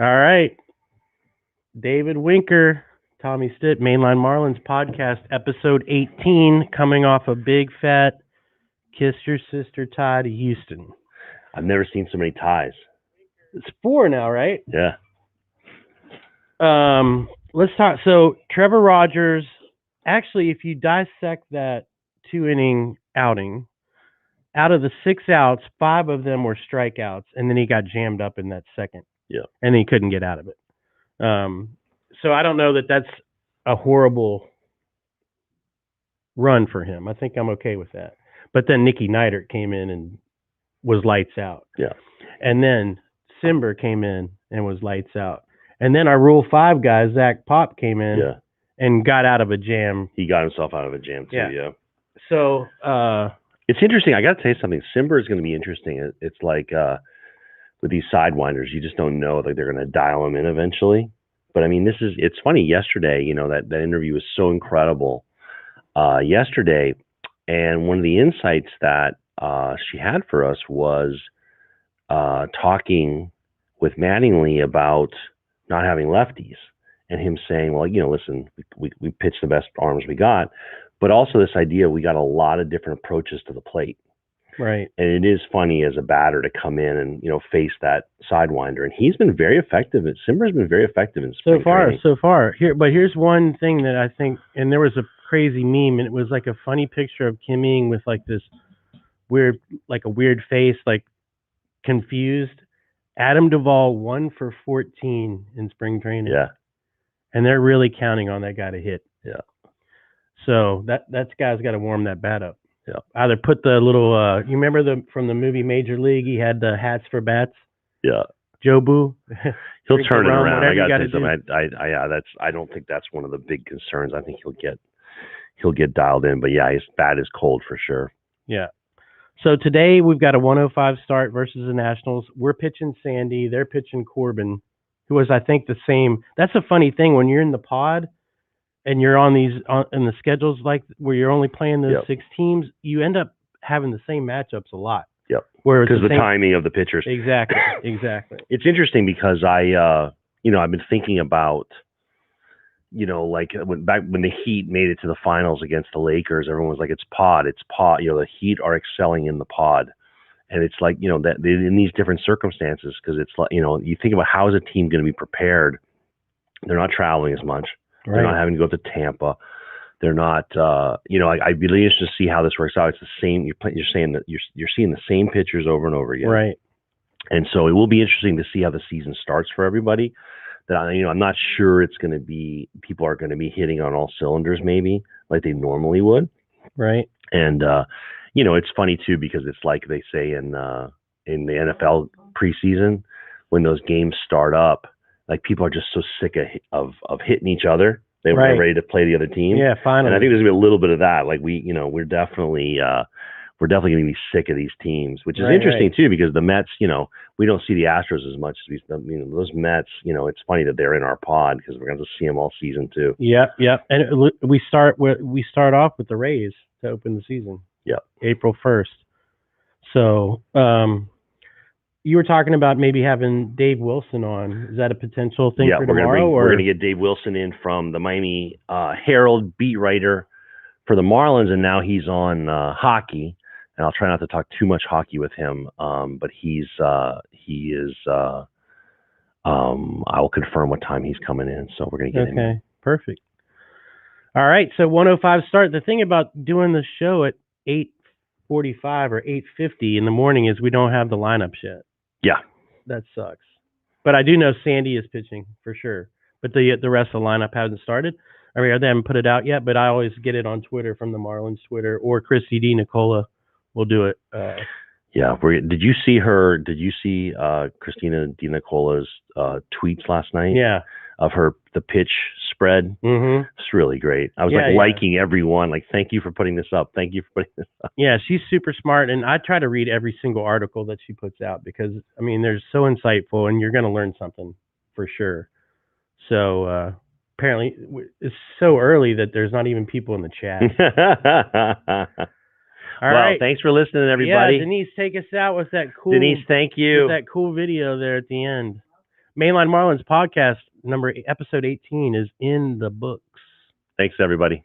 All right. David Winker, Tommy Stitt, Mainline Marlins podcast, episode 18, coming off a big fat kiss your sister tie to Houston. I've never seen so many ties. It's 4 now, right? Yeah. Let's talk. So Trevor Rogers, actually, if you dissect that 2-inning outing, out of the 6 outs, 5 of them were strikeouts, and then he got jammed up in that second. Yeah. And he couldn't get out of it. So I don't know that that's a horrible run for him. I think I'm okay with that. But then Nicky Neidert came in and was lights out. Yeah. And then Simber came in and was lights out. And then our Rule 5 guy, Zach Pop, came in and got out of a jam. He got himself out of a jam, too, yeah. So it's interesting. I got to tell you something. Simber is going to be interesting. It's like with these sidewinders, you just don't know. Like they're going to dial them in eventually. But, I mean, it's funny. Yesterday, that interview was so incredible yesterday. And one of the insights that she had for us was talking with Mattingly about not having lefties and him saying, well, listen, we pitched the best arms we got, but also this idea we got a lot of different approaches to the plate. Right. And it is funny as a batter to come in and, face that sidewinder. And he's been very effective. Simber's been very effective in spring training. So far. But here's one thing that I think, and there was a crazy meme, and it was like a funny picture of Kim Ng with like this weird, like a weird face, like confused. Adam Duvall 1 for 14 in spring training. Yeah. And they're really counting on that guy to hit. Yeah. So that guy's got to warm that bat up. Yeah. Either put the little, you remember from the movie Major League, he had the hats for bats? Yeah. Jobu. He'll turn it around. I got to say something. I don't think that's one of the big concerns. I think he'll get dialed in. But yeah, his bat is cold for sure. Yeah. So today we've got a 105 start versus the Nationals. We're pitching Sandy. They're pitching Corbin, who was, I think, the same. That's a funny thing when you're in the pod and you're on these in the schedules like where you're only playing those 6 teams. You end up having the same matchups a lot. Yep. Because the timing of the pitchers. Exactly. It's interesting because I've been thinking about, like when the Heat made it to the finals against the Lakers, everyone was like, it's pod. The Heat are excelling in the pod. And it's like, that in these different circumstances, because it's like, you think about how is a team going to be prepared. They're not traveling as much. Right. They're not having to go to Tampa. They're not, I'd be really interested to see how this works out. It's the same. You're saying that you're seeing the same pitchers over and over again. Right. And so it will be interesting to see how the season starts for everybody. That I'm not sure it's going to be, people are going to be hitting on all cylinders maybe like they normally would. Right. And, it's funny too, because it's like they say in the NFL preseason, when those games start up, like people are just so sick of hitting each other. They're ready to play the other team. Yeah, finally. And I think there's going to be a little bit of that. Like we're definitely going to be sick of these teams, which is interesting too, because the Mets, we don't see the Astros as much as those Mets, it's funny that they're in our pod because we're going to see them all season too. Yep. And we start off with the Rays to open the season. Yep. April 1st. So, you were talking about maybe having Dave Wilson on. Is that a potential thing for tomorrow? We're going to get Dave Wilson in from the Miami Herald, beat writer for the Marlins, and now he's on hockey. And I'll try not to talk too much hockey with him, but he is. I will confirm what time he's coming in, so we're going to get him in. Okay, perfect. All right, so 105 start. The thing about doing the show at 8:45 or 8:50 in the morning is we don't have the lineups yet. Yeah. That sucks. But I do know Sandy is pitching for sure. But the rest of the lineup hasn't started. I mean, they haven't put it out yet, but I always get it on Twitter from the Marlins Twitter, or Christy D. Nicola will do it. Yeah. Did you see Christina Di Nicola's tweets last night? Yeah. Of the pitch spread. Mm-hmm. It's really great. I was liking everyone. Like, thank you for putting this up. Thank you for putting this up. Yeah, she's super smart, and I try to read every single article that she puts out because, I mean, they're so insightful, and you're going to learn something for sure. So apparently, it's so early that there's not even people in the chat. All right. Thanks for listening, everybody. Yeah, Denise, take us out with that cool. Denise, thank you. With that cool video there at the end. Mainline Marlins podcast episode 18 is in the books. Thanks, everybody.